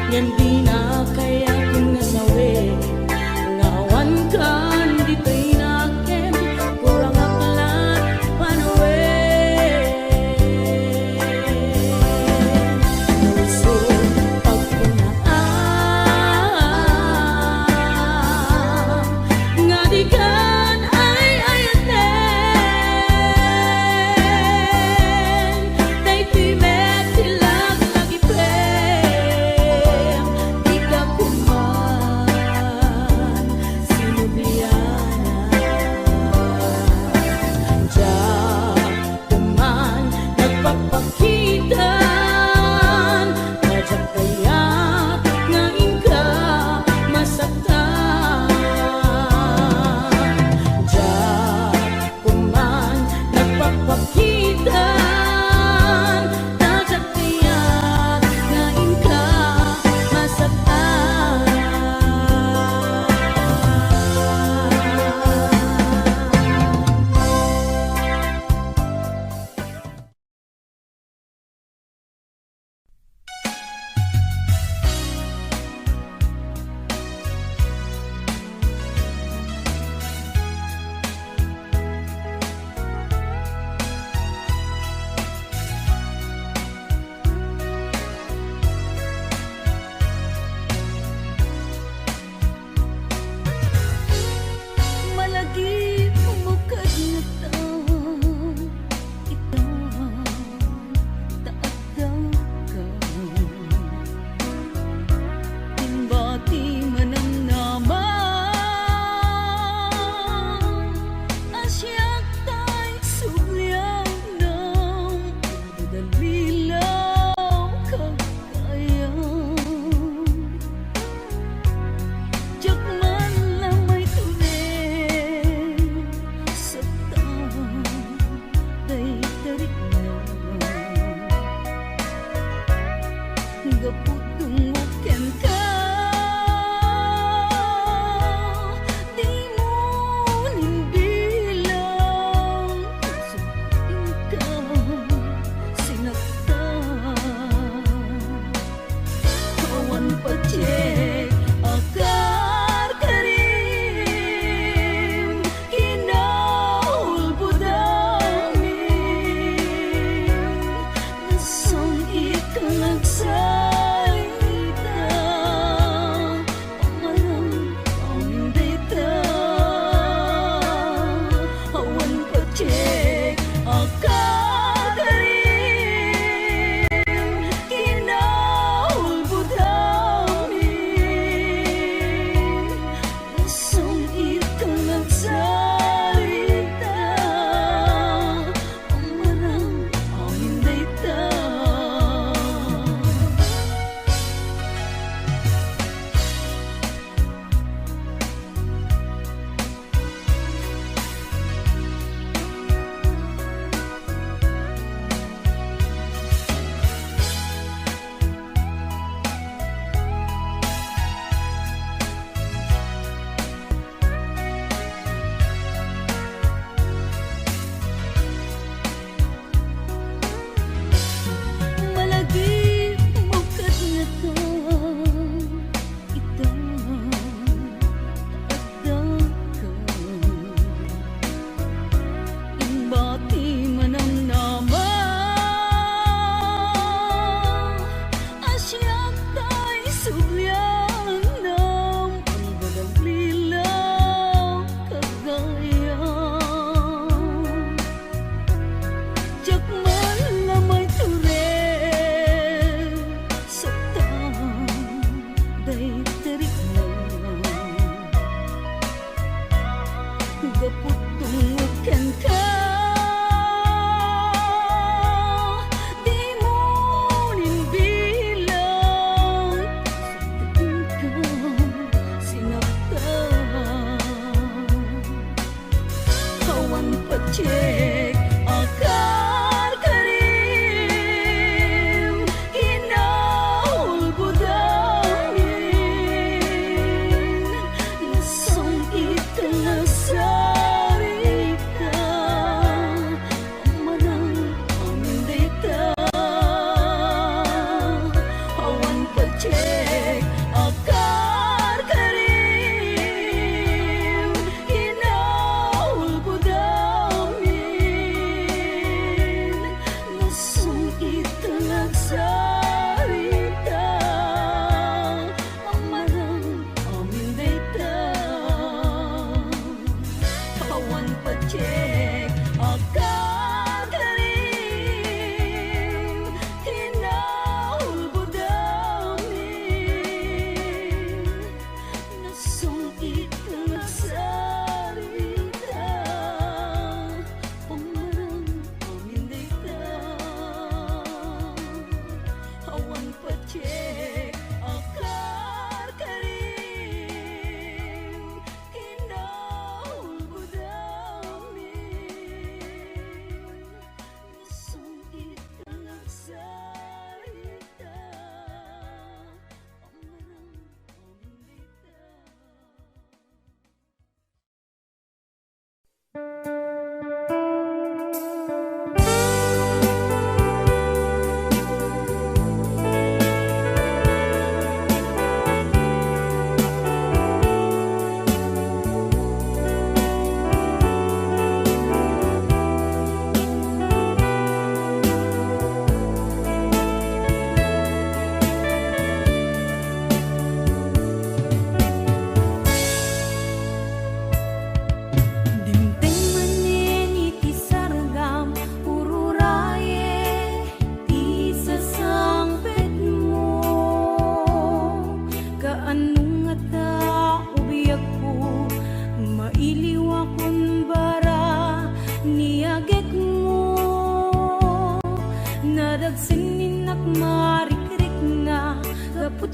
Yan di na kaya kung nasawi ngawan kan di pinaken kurang aklat panawen nuso pagpunaan nga di kan ay ayaten tay timet tilag lagi prem di ka kuman sinubliana diyan kuman nagpapakitan kadyak kaya't ngayon ka masaktan diyan kuman nagpapakitan kadyak kaya't ngayon ka masaktan. Malagi umukad na taon ikaw taagdaw ka timbati manang naman asyak tay subliang ng dadalilaw kagayang jak man lamay tuloy sa taon tay tarik na gaputong waken ka di mo nimbilang sa ikaw sinaktan kawan pacek akar karim kinaulbudamin nasong ikaw nagsalita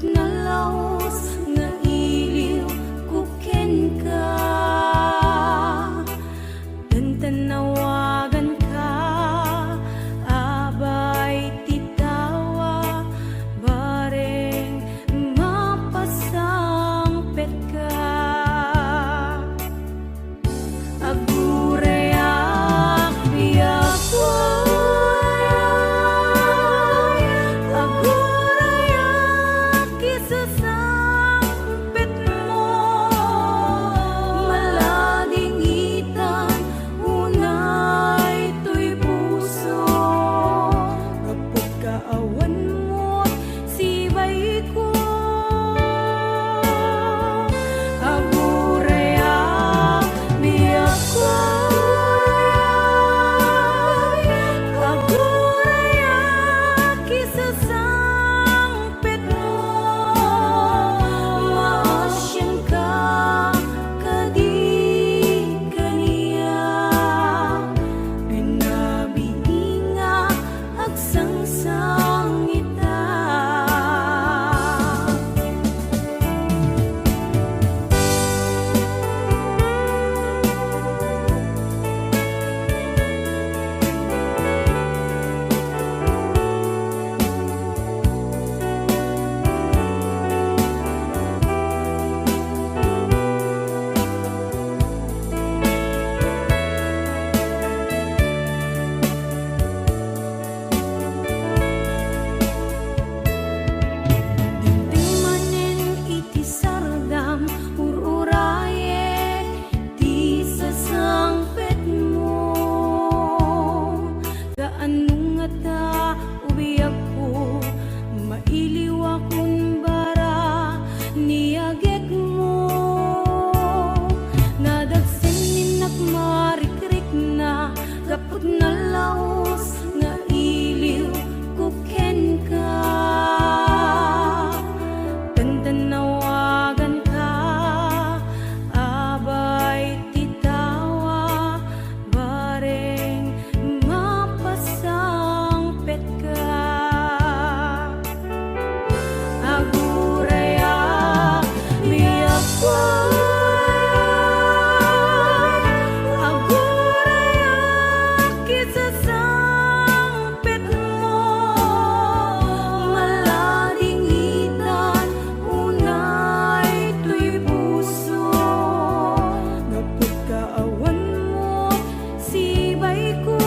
na laos nga iliw kuken ka. Tantanawagan ka, abay titawa, bareng mapasangpet ka. Agurayak biyak ko, agurayak isasangpet mo, malading itan unay to'y puso. Kapag kaawan mo sibay ko, agurayak biyak ko, agurayak isasangpet mo, maasyan ka kadi kaniya, binabiinga agsangsang ita. Manen iti sardam ururaye di sasangpet mo, gaanong ngata ubiyak ko, mailiw akong bara niyagek mo. Nadagsin nagmarikrik na gapot na laos nga iliw kuken ka. Tantanawagan ka, abay titawa, bareng mapasangpet ka. Agurayak biyak ko, agurayak isasangpet mo, malading itan unay to'y puso. Kapag kaawan mo sibay ko,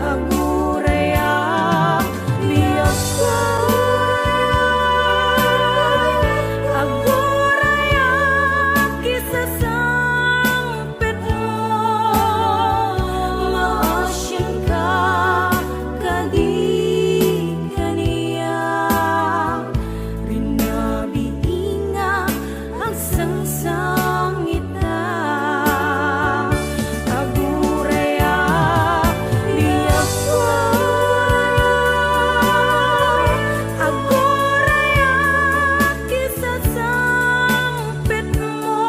agurayak biyak ko, agurayak isasangpet mo, maasyan ka kadi kaniya, binabiinga agsangsang ita. Agurayak biyak ko, agurayak isasangpet mo,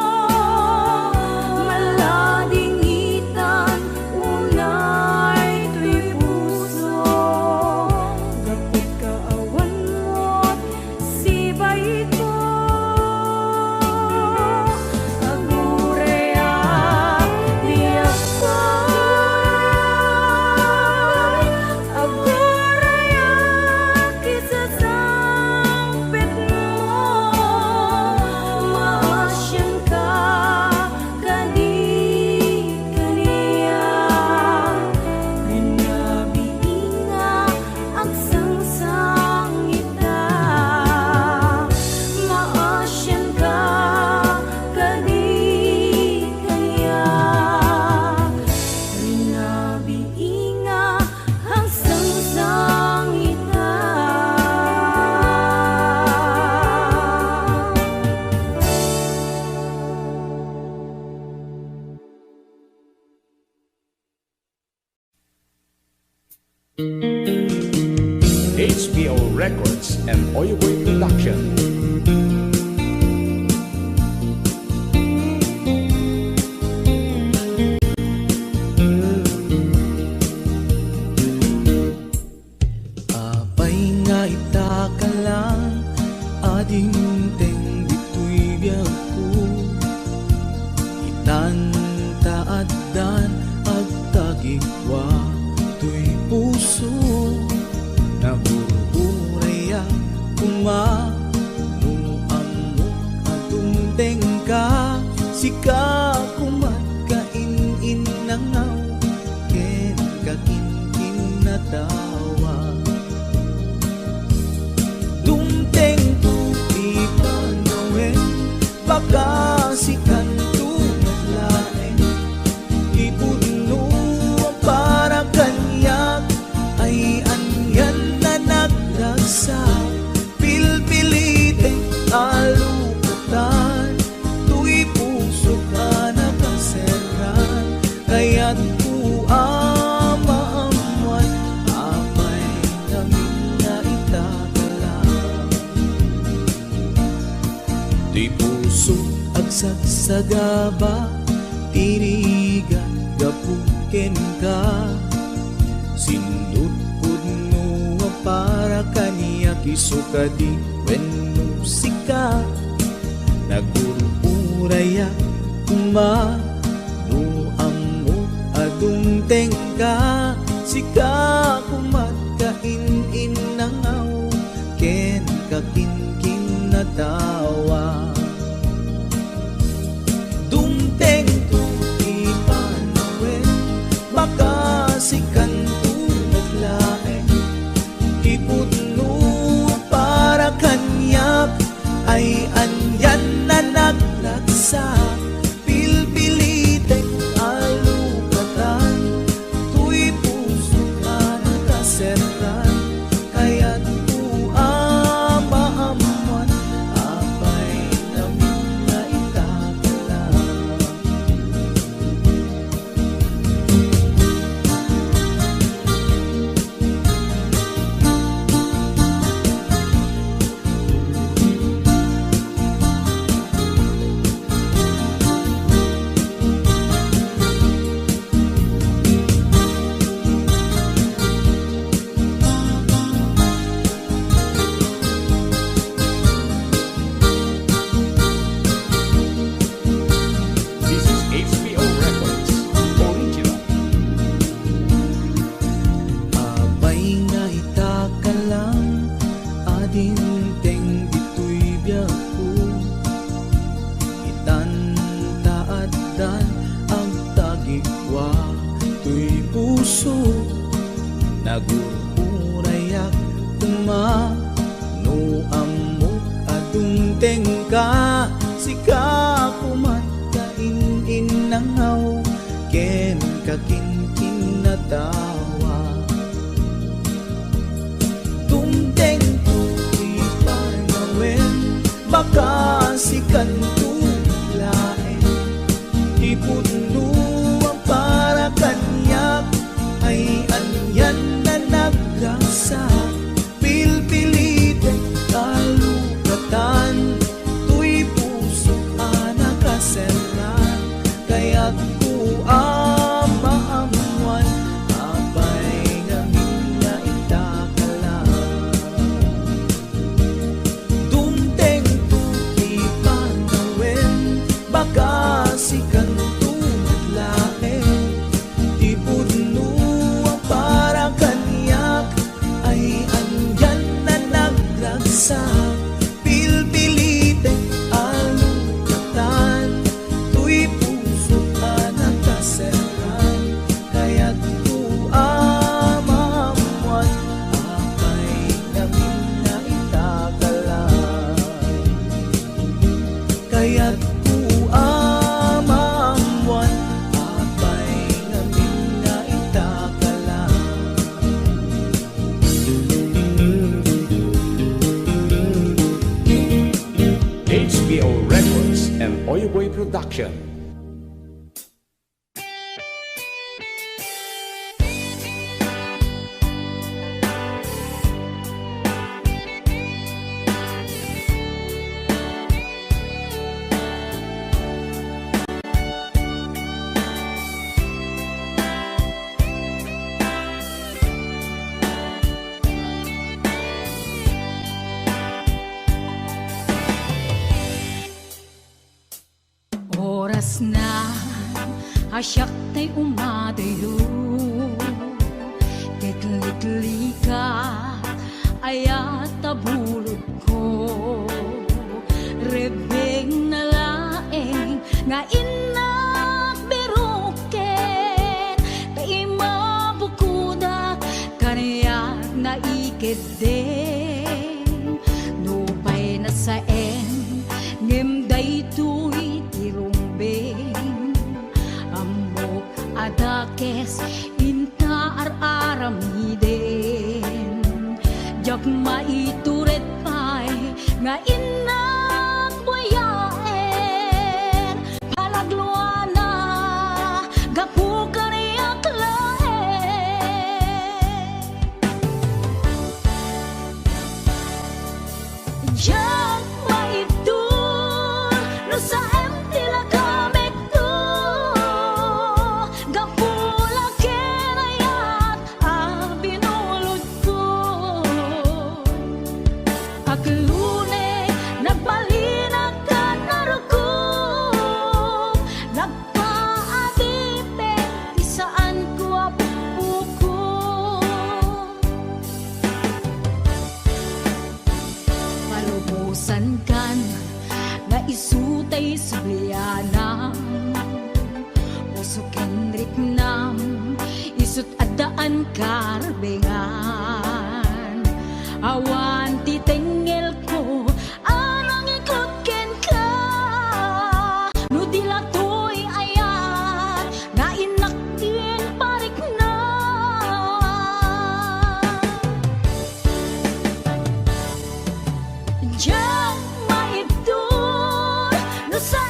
malading itan unay to'y puso. Kapag kaawan mo sibay ko, agurayak biyak ko, agurayak isasangpet mo, maasyan ka kadi kaniya, binabiinga agsangsang ita. Maasyan ka kadi kaniya, binabiinga agsangsang ita. HBO Records and Oyoboy Production. Abay nga ita lang ading teng dito'y biyag ko itan taaddan ag tagigwa to'y puso na burburaya kuma no amo atungteng ka sika kumat kain nangaw ken kakin natawa dumteng tu di panawen baka sikan tu naglaen ipudno para kanyak ay anyan na nagragsa pilpilite alukatan tu'y puso ka nakaseran kaya't ku amaamuan apay namin na itagalang di puso agsagsagaba tirigan gapuken ka sindut pudno para kaniya kisukadi wenno sika nagururaya kuma no amo adung tengka sika kumat kain nangaw ken kakin natawa dumteng tu ipanawen baka sikan tu naglaen ipudno para kanyak ay anyan na naglagsa pilpilite alukatan tu'y puso ka nakaseran kaya't ku amaamuan apay namin na itagalang This is HBO Records Original. abay nga itakalang ading teng dito'y biyag ko itan taaddan ang tagigwa to'y puso nagururayak kuma no amo adung tengka sika kumat kain nangaw ken kakin natawa dumteng tu ipanawen baka sikan tu laen ipudno para kanyak ay anyan na nagragsa pilpilite kalukatan tu'y puso ka nakaseran kaya't ku amaamuan apay namin na itagalang dumteng tu ipanawen baka sikan tu naglaen ipudno para kanyak ay anyan na nagragsa pilpilite alukatan tu'y puso ka nakaseran kaya't ku amaamuan apay namin na itagalang kaya't ku amaamuan apay namin na itagalang HBO Records and Oyoboy Production. asyak tay umadayo Kitli-kitli ka ayat tabulod ko Rebeng na laeng nga inak biruken Kay mabukuda kaniya na ikideng Nupay na saen ngem daytoy tirumbeng Amok adakes inta ar-aramiden Jak maituret pay nga inak buyaen Palagluana gapu kaniyak laen Jak maitur no sa tila kamek to Gapula kenayat binulod ko Aglune nagbalinag ka narukog Nagpaadipe di saan ko apuko Palubusan kan na isutay sublianam Puso kendrik nam isut adaan karbengan Awan titengel ko anang ikot ken ka No dilatoy ayat na inaktin parik na Diyan maibdol no sa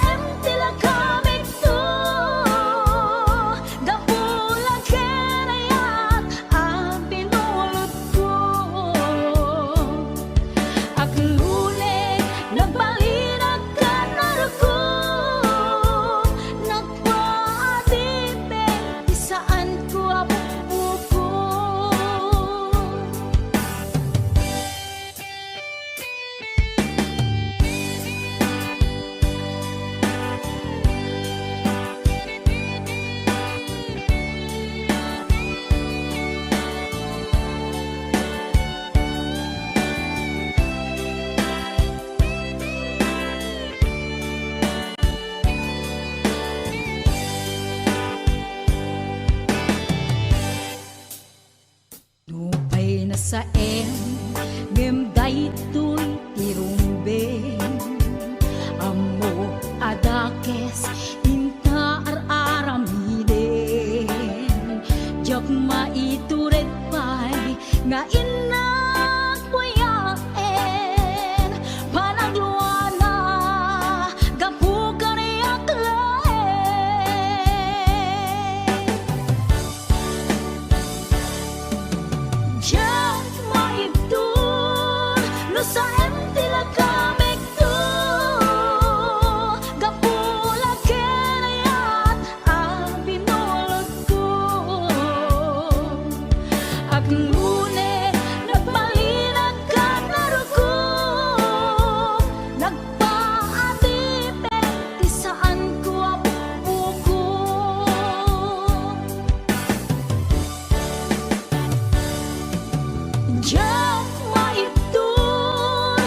tila kamig to Gapula kenayat binulod ko Aglune nagbalinag ka narukog Nagpaadipe di saan ko apupuko Nupay na saen ngem daytoy tirumbeng Amo adakes inta ar-aramiden Jak maituret pay nga inak buyaen Panagluana gapu kaniyak laen Jak maibdol no sa tila kamek to Gapula kenayat binulod ko Aglune nagbalinag ka narukog Nagpaadipe di saan ko apupuko Diyan maibdol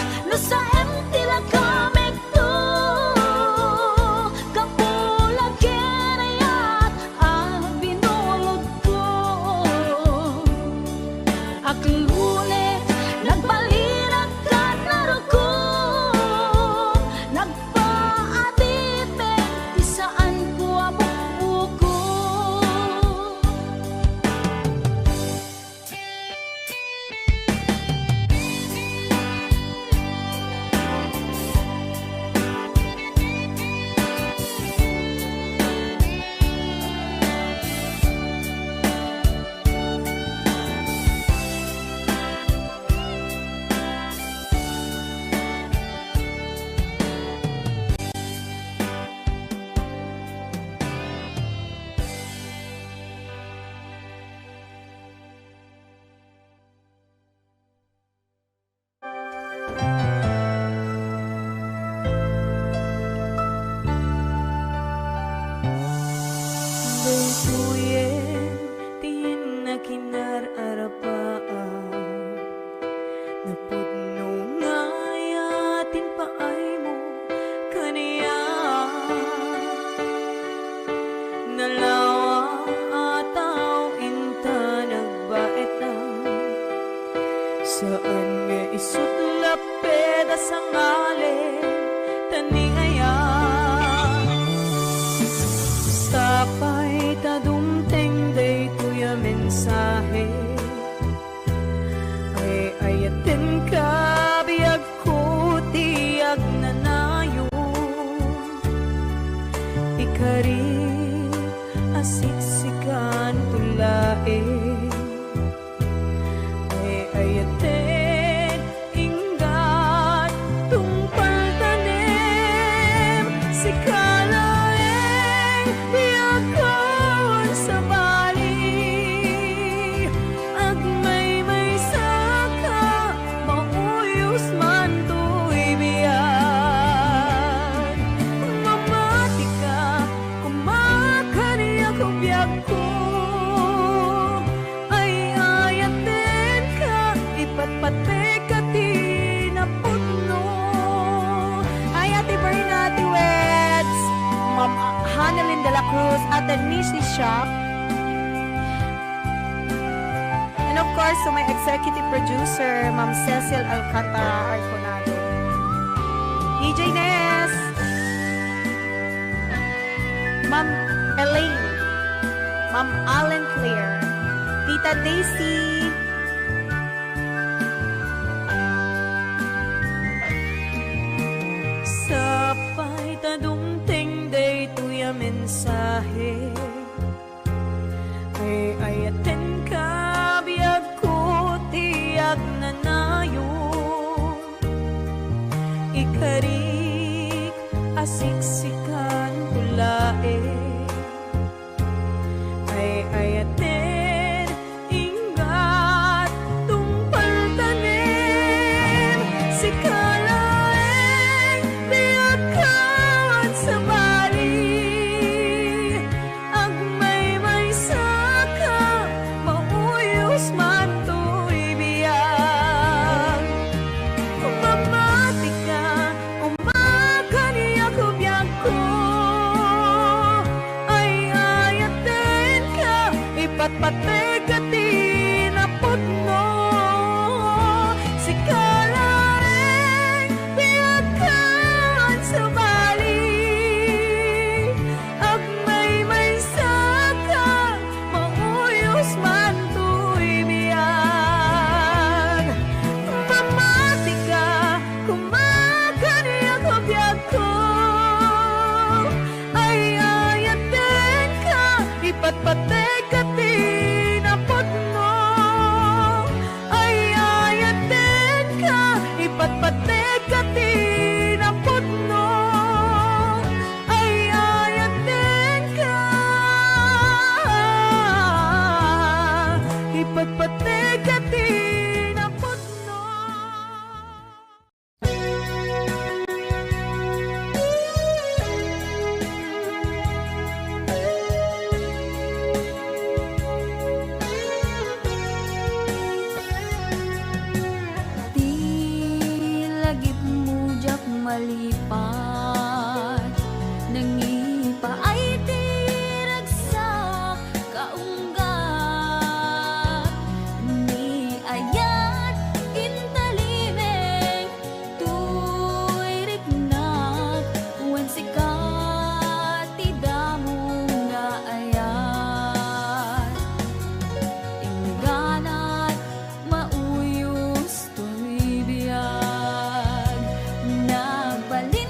kasangalin taniayan. Sapay tadumteng day tuya mensahe ay ayaten ka biyag ko tiyag nanayon. Ikari asiksikan tulae ay ayaten inggat tungpal tanem si kalaeng biyakon sa bali agmay saka mauyos man to'y biyan mamati ka kumakaniya ko biyag ko ay ayaten ka ipatpatek ka tinaputno. Ay Ate Bernati Weds, Ma'am Hanelin de la Cruz at the Nishi Shop, and of course to my executive producer Ma'am Cecil Alcantara Arconado, DJ Ness, Ma'am Elaine, Ma'am Allen Claire, Tita Daisy, sapay tadumteng day tuya mensahe ay ayaten ka biyag ko tiyag nanayon. Ikarik asiksikan tulae ay ayaten inggat tungpal tanem si kalaeng biyagkan sa bali agmay saka mauyos man to'y biyag mamati ka umakaniya ko biyag ko ay ayaten ka ipatpatek ka tinaputno si kalaeng biyagkan sa bali agmay saka mauyos man to'y biyag mamati ka kumakaniya ko biyag ko ay ayaten ka ipatpatek ka tinaputno ay ayaten ka ipatpatek ka tinaputno ay ayaten ka ipatpatek ka tinaputno. Di lagip mo jak malipat nangipa ay tiragsak kaunggat ni ayat intalimeng tuy riknak wen sikat tidamo nga ayat ingganat mauyos to'y biyag nagbalik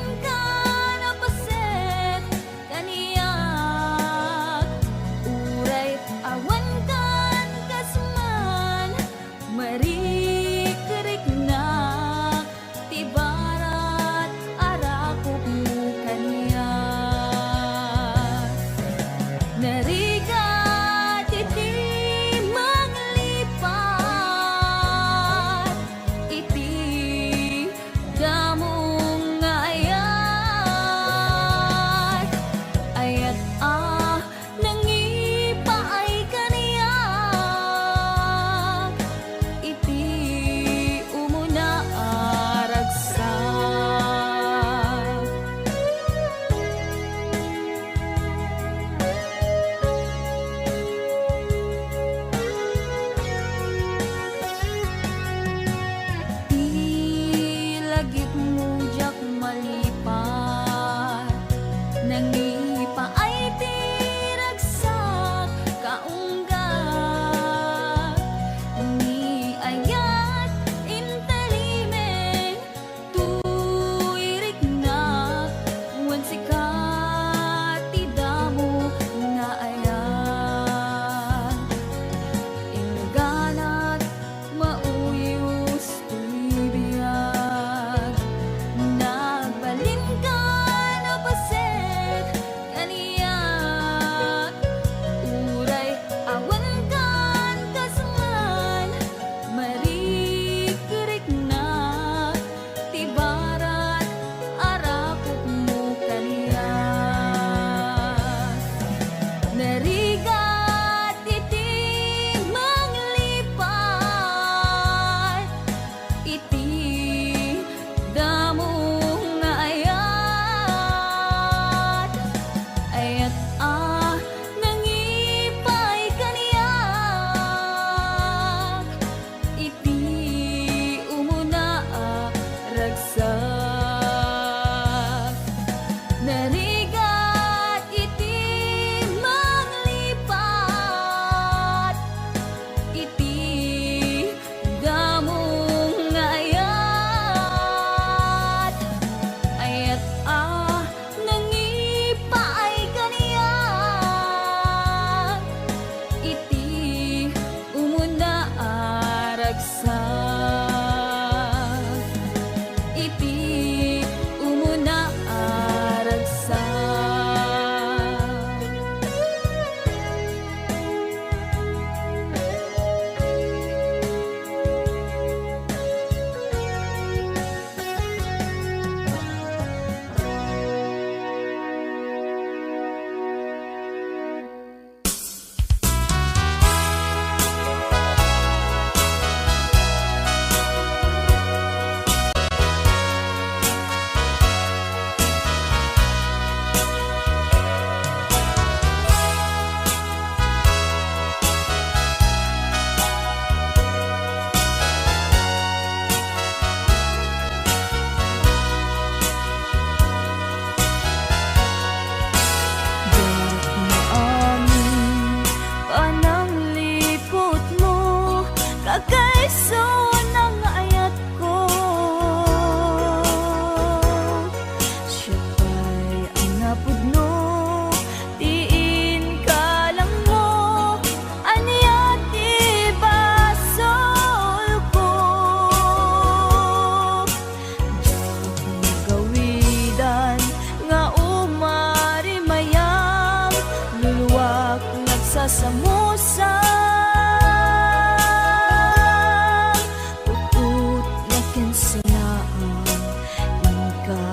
Inka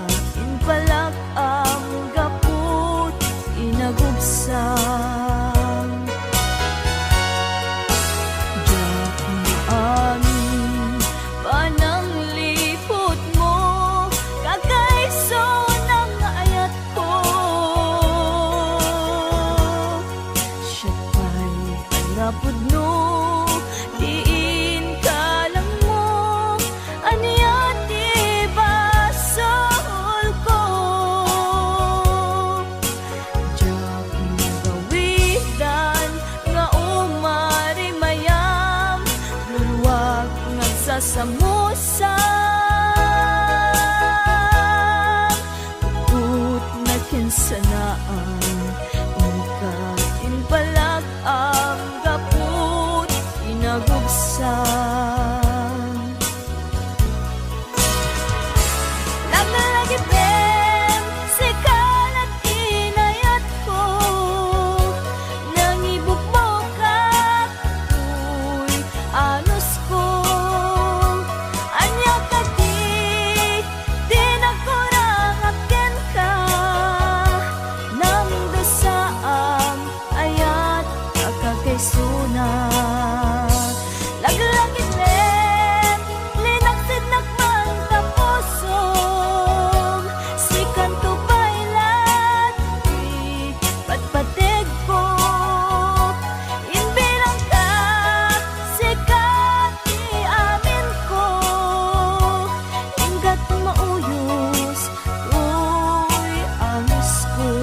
inpalak ang gaput inagubsang Diyak maamin panang lipot mo Kakaiso ng ayat ko Siya pa'y alapod no Diin ka lang mo Aniyat ibasol ko Diyak magawidan Nga umari mayam Luluwag nagsasamusam Tut na kinsanaan Inka inpalag ang gaput inagubsang Nagalagipin sikal at inayat ko Nangibukbok at ako'y anos ko Anya ka di nagkurang akin ka Nang dasaam ayat kakakaisunan Laglagit rin, linaksid nakman tapusong Sikan to bailat, di patpatig ko Inbilang ka, sikat di amin ko Ingat mauyos, uy amis ko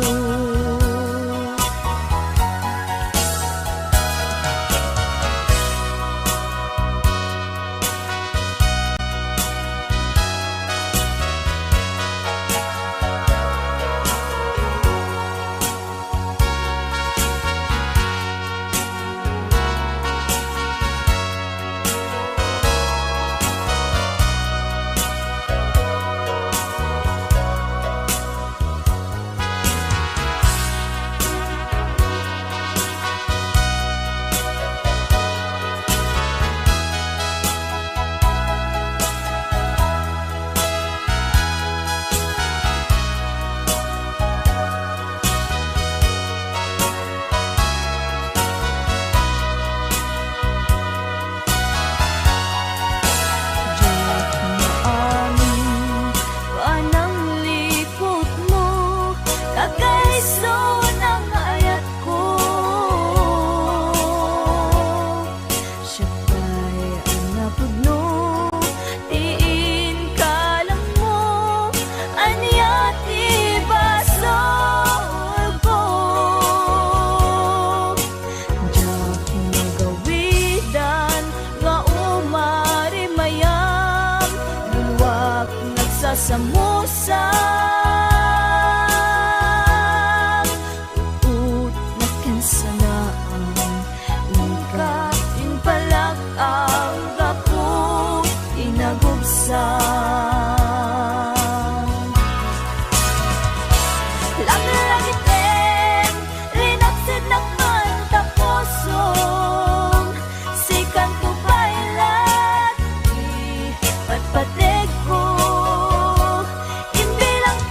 Diyak maamin panang lipot mo Kakaiso ng ayat ko Siya pa'y alapod no Diin ka lang mo Aniyat ibasol ko Diyak magawidan Nga umari mayam Luwak nagsasamusam Ut na kinsanaan Inka inpalag ang gaput inagubsang Laglagitin, linaksid nakman tapusong Sikan to bailat, di patpatig ko Inbilang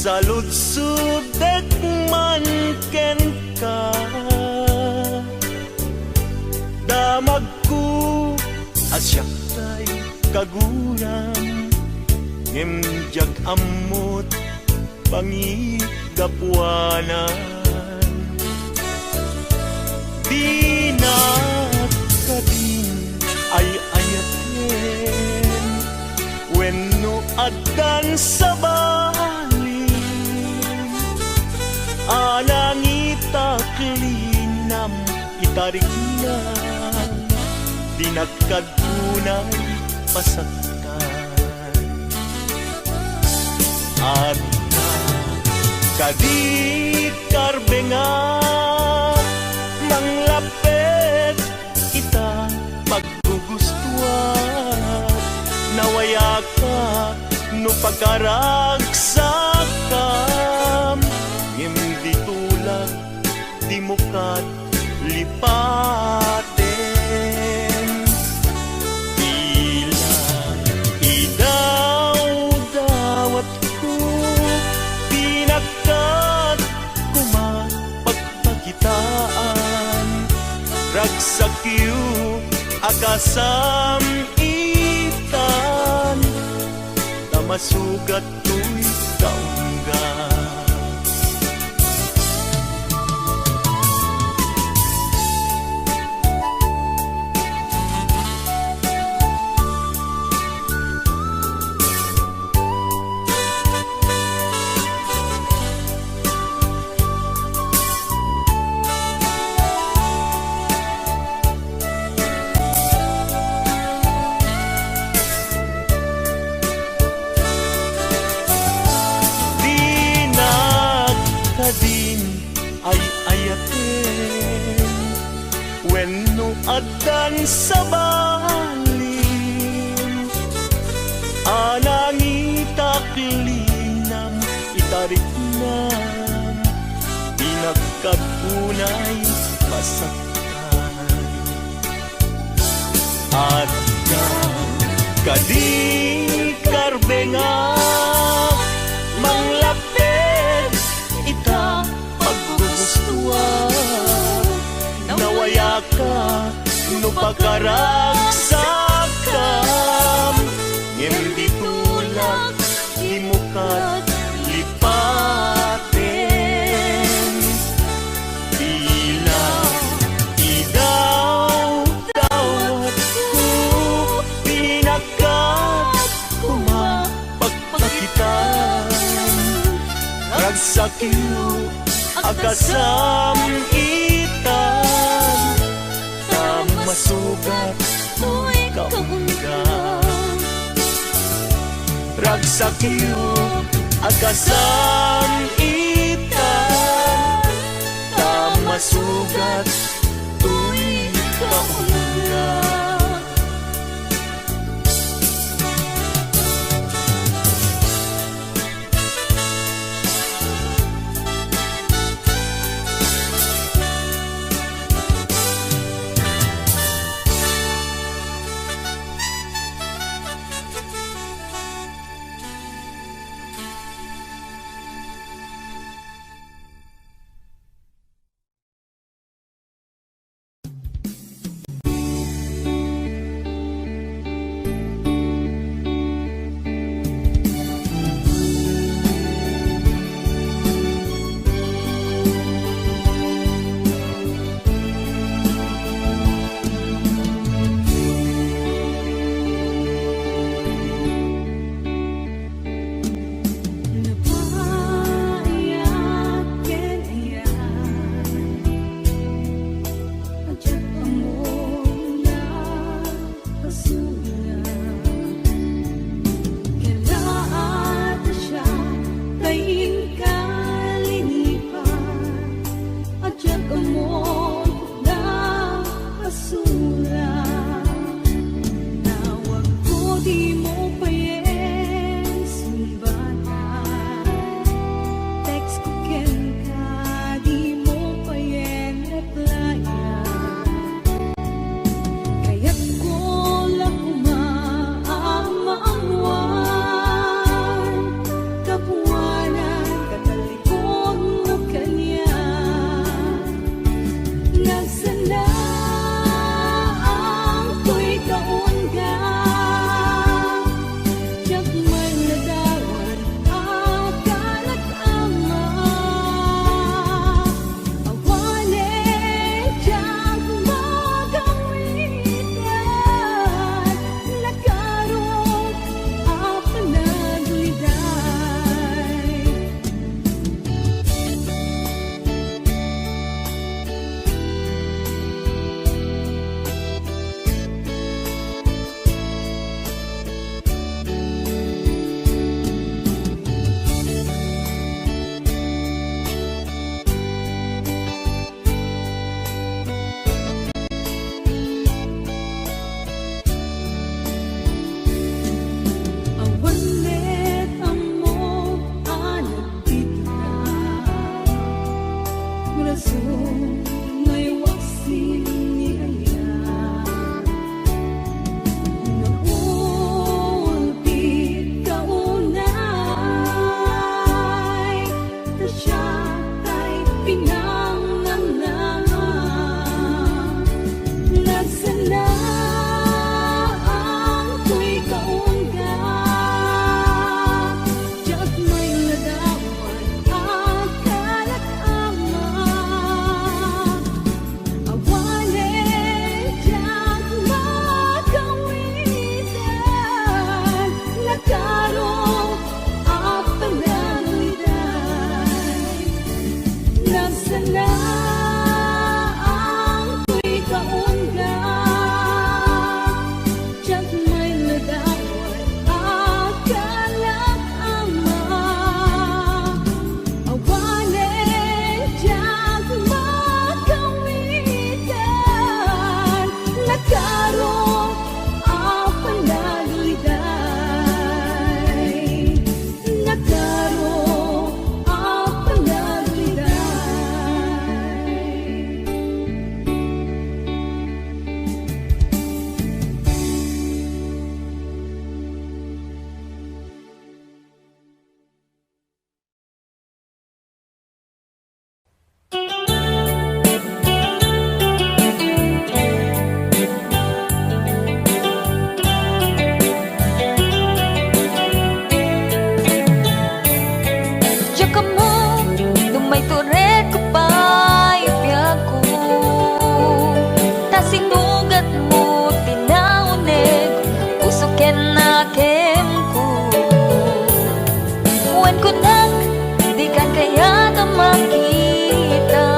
saludsudek man ken ka. Damag ko asyak tay kaguram, ngimjag amot pangigapuanan. Di na kadin ay ayaten, wenno addan sa balin, alang itaklinam itariknan, di nagkadunay pasaktan. At kadit karbengan, manglapet kita paggugustuhan, nawaya ka no pagkaragsakam, hindi tulad di mo kat lipaten. Tila idaw-dawat ko, pinagkat kumapagpagitaan, ragsakyu akasam itan, tamasugat to'y kaungga. Din ay ayaten, wenno addan sa balin, anang itaklinam itariknam, di nagkagunay masaktan. At kadi karbengan, manglapet ita paggugustuhan, nawaya ka no pagkaragsakam, hindi tulad di mo kat lipaten. Tila idaw-dawat ko, pinagkat kumapagpakitan, ragsakyu akasam itan, tamasugat mo'y kaungga. Ragsakyu akasam itan, tamasugat to'y kaungga. Wan ko nang di kan kaya ka makita.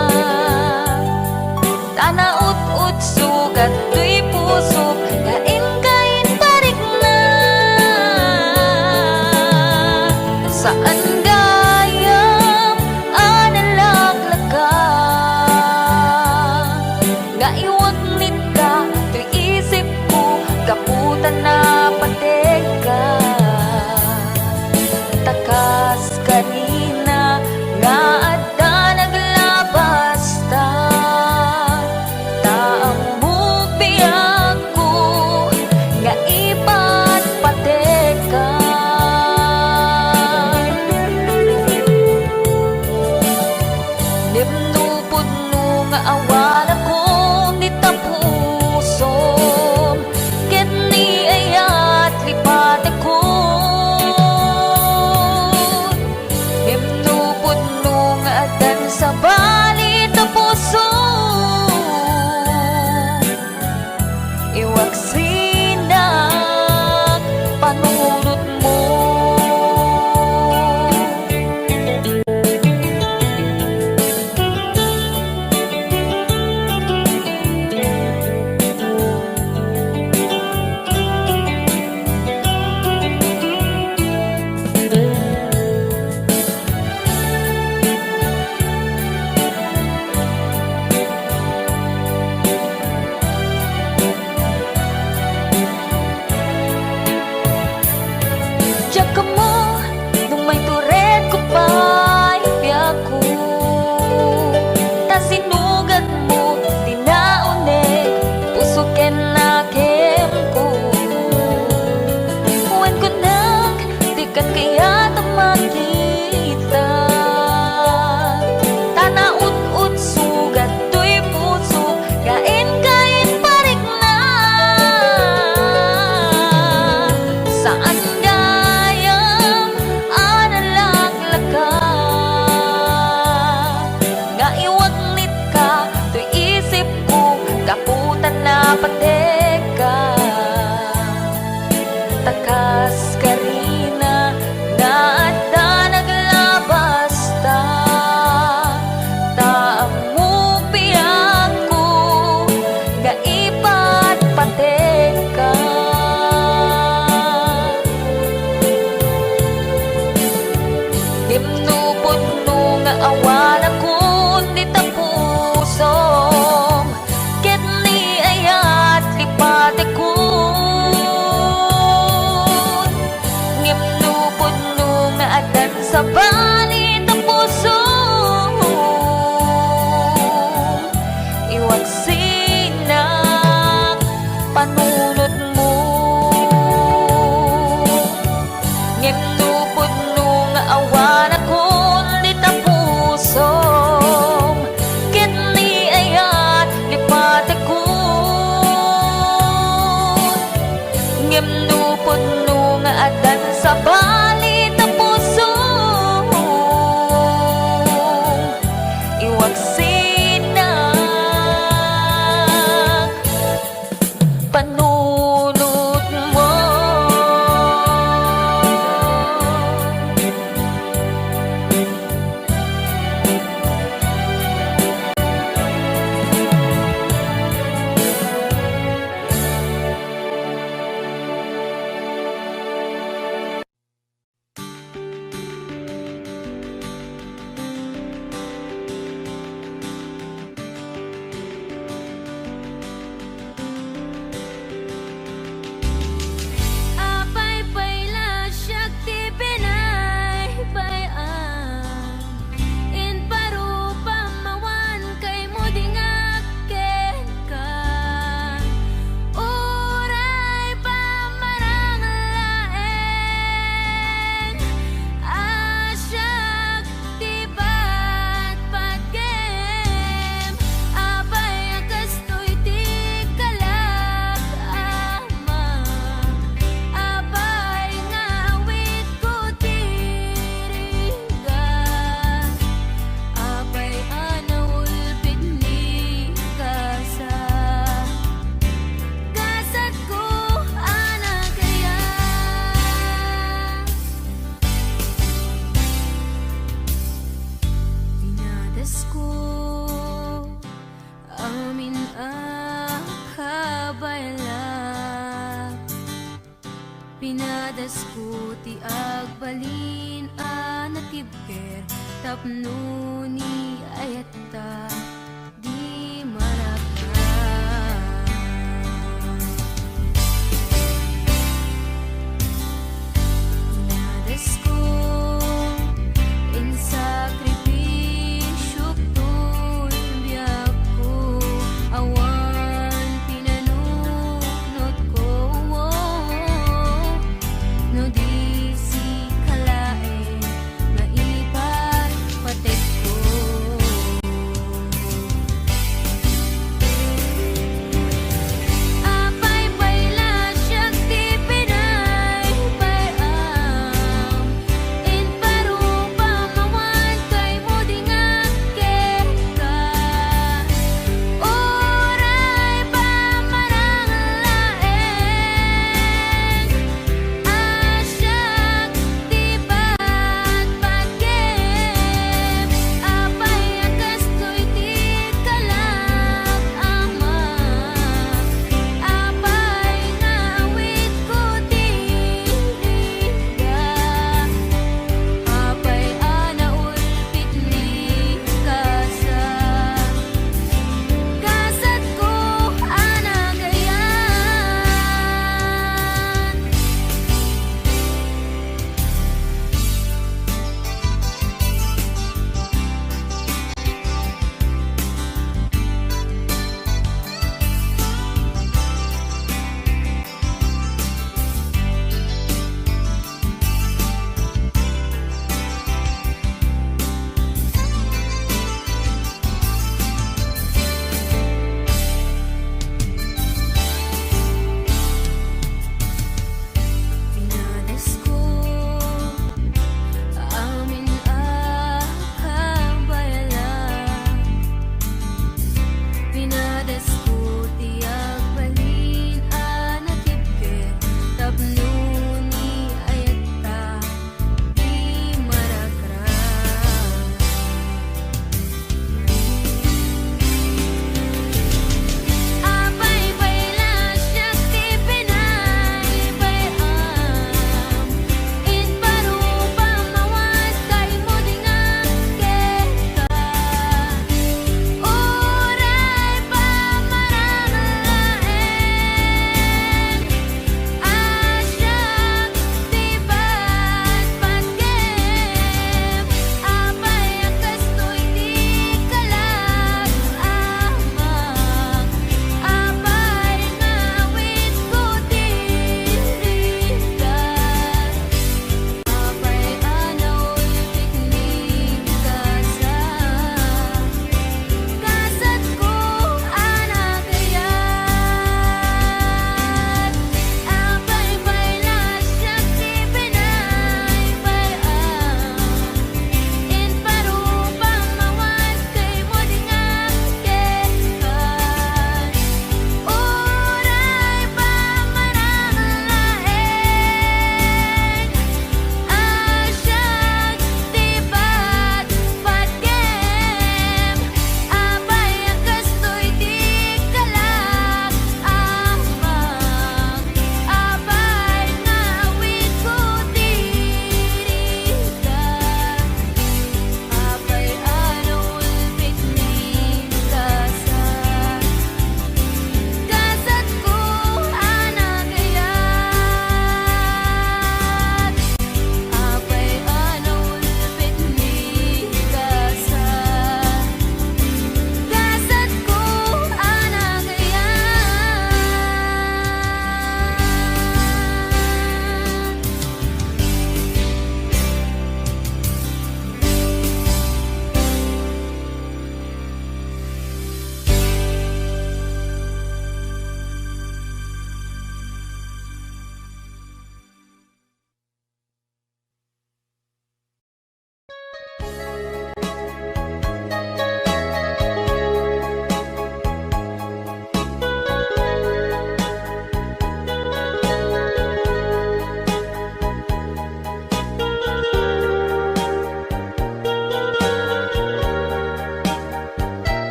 Tanaut-ut sugat tuy pusok kain-kain parik na. Saan gayam analaglaga nga iwag nit ka tuy isip ko kaputan na pateka. Takas kanina nga adda naglabas ta. Taang bubiyag ko nga ipat pateka. Nimnupod no nga awan ako di tapusom. Ket ni ayat lipat ako. Nimnupod no nga adan sa bali tapusom. Iwag sinak panunot mo. Diyak ka mo, nung may turet ko pa'y biyak ko. Ta sinugat mo, tinaunig, puso ken na kem ko. Wan ko nang, di kan kaya ta makita. Tanaut-ut sugat tuy puso, kain-kain parik na. Saan gayam analaglaga nga iwag nit ka tuy isip ko kaputan na pateka. Takas karina nga adda naglabas ta. Taang mupiyag ko nga ipat pateka. Nimnupod no nga awan ako di tapusom. Ket ni ayat lipat ako. Nimnupod no nga adan sa bali tapusom. Iwag sinak panunot mo. Nimnupod no nga awan ako di tapusom. Ket ni ayat lipat ako. Nimnupod no nga adan sa bali tapusom. Dasku ti agbalin anatibker tapno ni ayata di maraka. Inadas ko in sakripisyo to'y biyak ko awan pinanunot ko. No di si kalae maipat patek ko.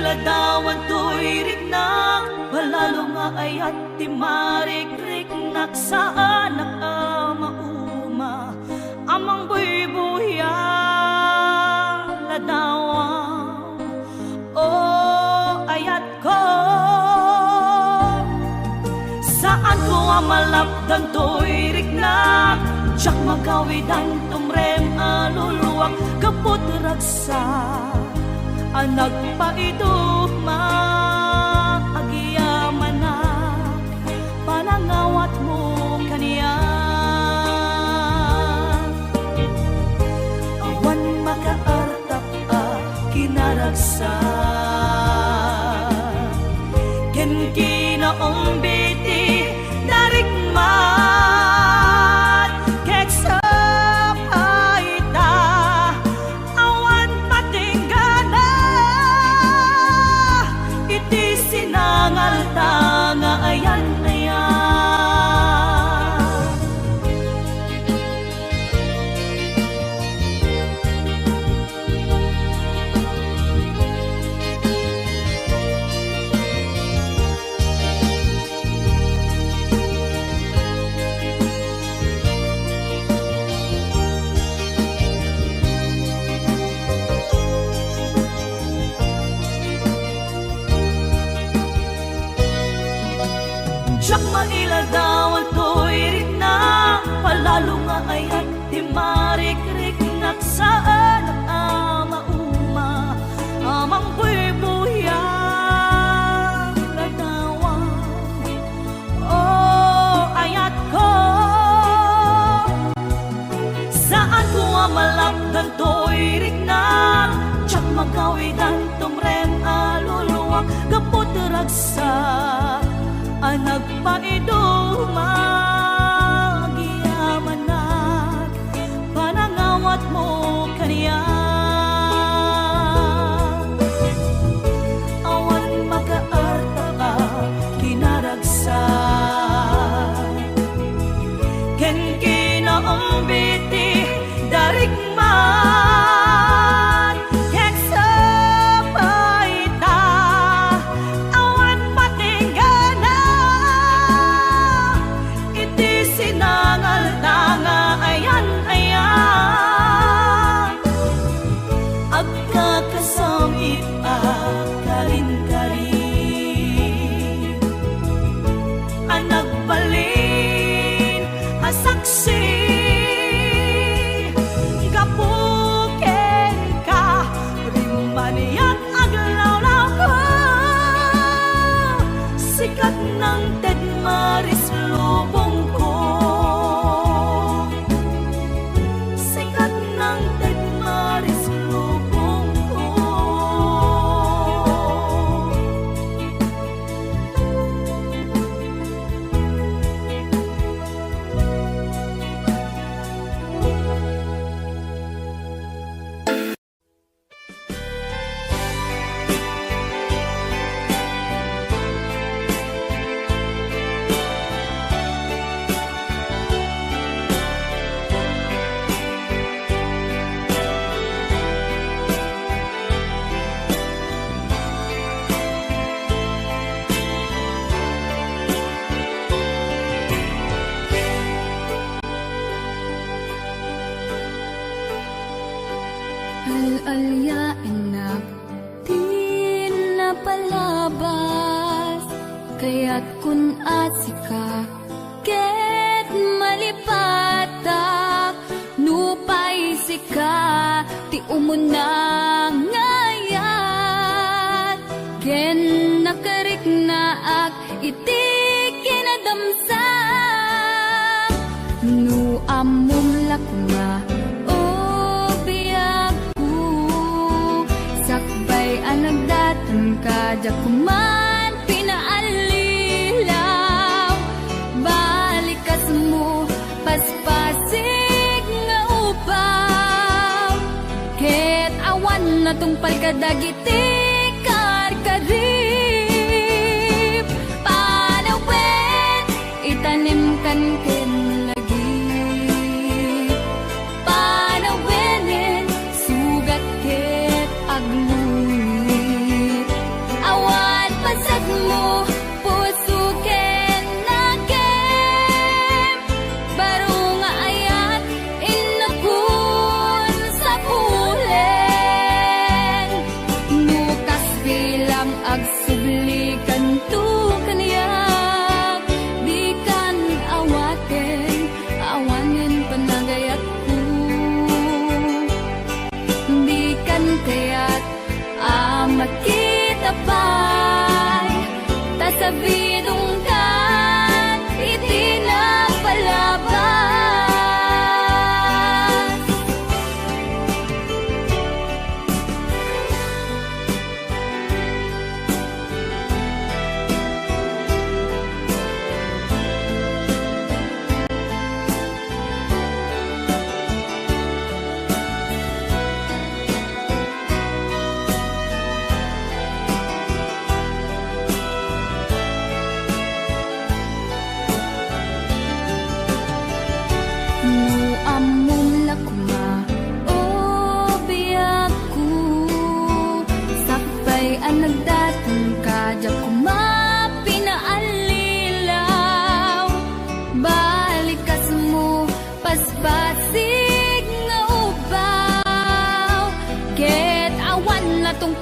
mailadawan to'y riknak, palalo nga ayat ti marikrik-nak saan nakamauma, amang buy-buya ladawan, o ayat ko. Saan ko amalapdan to'y riknak, tiyak magawidan tumrem aluluwak, kaput ragsa anak paiduma agiyaman na panangawat mo kaniya. Awan makaartap kinaragsa ken kinaong biti narikmat keksa paita awan patinggana iti sinangal tanga ayan ayan. Tiyak mailadawan to'y riknak, palalo nga ayat di marikrik-nak saan amauma, amang buy-buya ladawan, o ayat ko. Saan ko amalapdan to'y riknak, tiyak magawidan tumrem aluluwak, kaput ragsa anak paiduma giyamanat panangawat mo kaniya. Awan makaarta ka kinaragsa ken kinaong biti darikmat keksa paita awan patinggana iti sinangal tanga ayan ayan. Agkakasamit karin-karin anak balin asaksi gapuken ka rimaniyak aglawlaw ko sikat ng Ted Maris lubong ko, sikat ng Ted Maris lubong ko. Al-alyain na di napalabas, kaya't kun asika ket malipatak nupay sika ti umuna ngayat ken nakarik naak iti kinadamsak nu amum lakma anagdatan ka jakuman pinaalilaw balikas mo paspasig nga upaw ket awan na tungpal ka dagiti karkarib panawet itanim kan ken lagi panawenen sugat ket agluit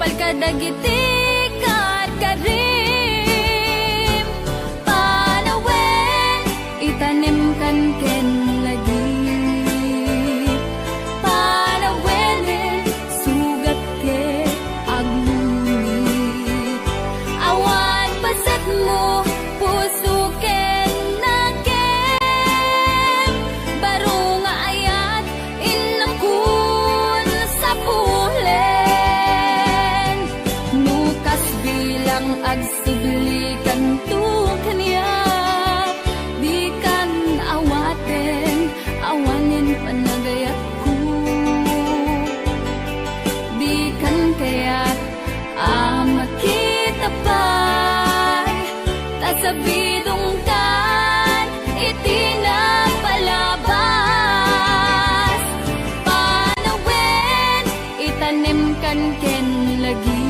palkadagiti karim panawen itanim kan ken lagi panawen sugat ke agmunit awan pasat mo puso ken nakem baro nga ayat inang kun sa pulen nukas bilang agsublikan tu kaniya di kan awaten awanin panagayat ko di kan kaya't makita pa'y tasabidong kan itinapalabas panawen itanim kan ken lagi